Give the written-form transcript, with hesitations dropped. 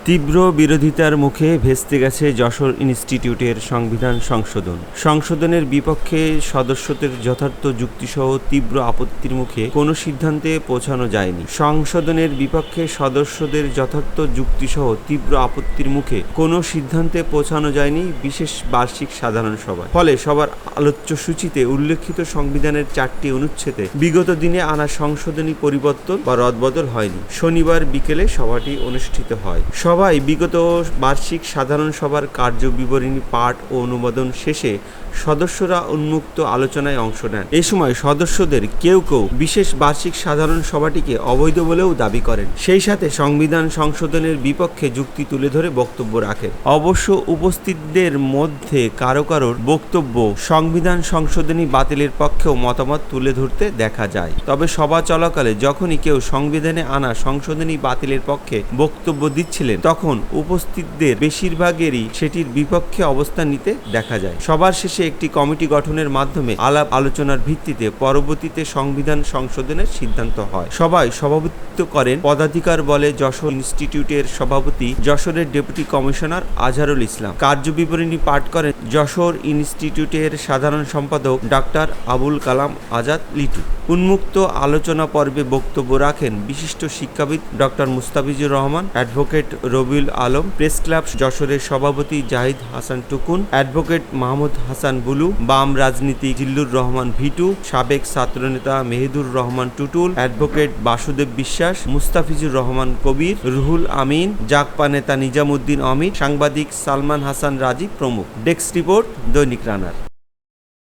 তীব্র বিরোধিতার মুখে ভেস্তে গেছে যশোর ইনস্টিটিউটের সংবিধান সংশোধন। সংশোধনের বিপক্ষে সদস্যদের যথার্থ যুক্তিসহ তীব্র আপত্তির মুখে কোনো সিদ্ধান্তে পৌঁছানো যায়নি। সংশোধনের বিপক্ষে সদস্যদের যথার্থ যুক্তিসহ তীব্র আপত্তির মুখে কোনো সিদ্ধান্তে পৌঁছানো যায়নি বিশেষ বার্ষিক সাধারণ সভায়। ফলে সবার আলোচ্য সূচিতে উল্লেখিত সংবিধানের 4টি অনুচ্ছেদে বিগত দিনে আনা সংশোধনী পরিবর্তন বা রদবদল হয়নি। শনিবার বিকেলে সভাটি অনুষ্ঠিত হয়। সভায় বিগত বার্ষিক সাধারণ সভার কার্যবিবরণী পাঠ ও অনুমোদন শেষে সদস্যরা উন্মুক্ত আলোচনায় অংশ নেন। এ সময় সদস্যদের কেউ কেউ বিশেষ বার্ষিক সাধারণ সভাটিকে অবৈধ বলেও দাবি করেন। সেই সাথে সংবিধান সংশোধনের বিপক্ষে যুক্তি তুলে ধরে বক্তব্য রাখেন। অবশ্য উপস্থিতদের মধ্যে কারো কারোর বক্তব্য সংবিধান সংশোধনী বাতিলের পক্ষেও মতামত তুলে ধরতে দেখা যায়। তবে সভা চলাকালে যখনই কেউ সংবিধানে আনা সংশোধনী বাতিলের পক্ষে বক্তব্য দিচ্ছিলেন, তখন উপস্থিতদের বেশিরভাগেরই সেটির বিপক্ষে অবস্থান নিতে দেখা যায়। সবার শেষে একটি কমিটি গঠনের মাধ্যমে আলাপ আলোচনার ভিত্তিতে পরবর্তীতে সংবিধান সংশোধনের সিদ্ধান্ত হয়। সভায় সভাপতিত্ব করেন পদাধিকার বলে যশোর ইনস্টিটিউটের সভাপতি যশোরের ডেপুটি কমিশনার আজহারুল ইসলাম। কার্যবিবরণী পাঠ করেন যশোর ইনস্টিটিউটের সাধারণ সম্পাদক ডাক্তার আবুল কালাম আজাদ লিটু। উন্মুক্ত আলোচনা পর্বে বক্তব্য রাখেন বিশিষ্ট শিক্ষাবিদ doctor Mustafizur Rahman, advocate Rabiul Alam, press club যশোরের সভাপতি জাহিদ হাসান টুকুন, অ্যাডভোকেট মাহমুদ হাসান বুলু, বাম রাজনীতি জিল্লুর রহমান ভিটু, সাবেক ছাত্রনেতা মেহেদুর রহমান টুটুল, অ্যাডভোকেট বাসুদেব বিশ্বাস, মুস্তাফিজুর রহমান কবির, রুহুল আমিন, জাগপা নেতা নিজামুদ্দিন অমিত, সাংবাদিক সালমান হাসান রাজীব প্রমুখ। ডেস্ক রিপোর্ট, দৈনিক রানার।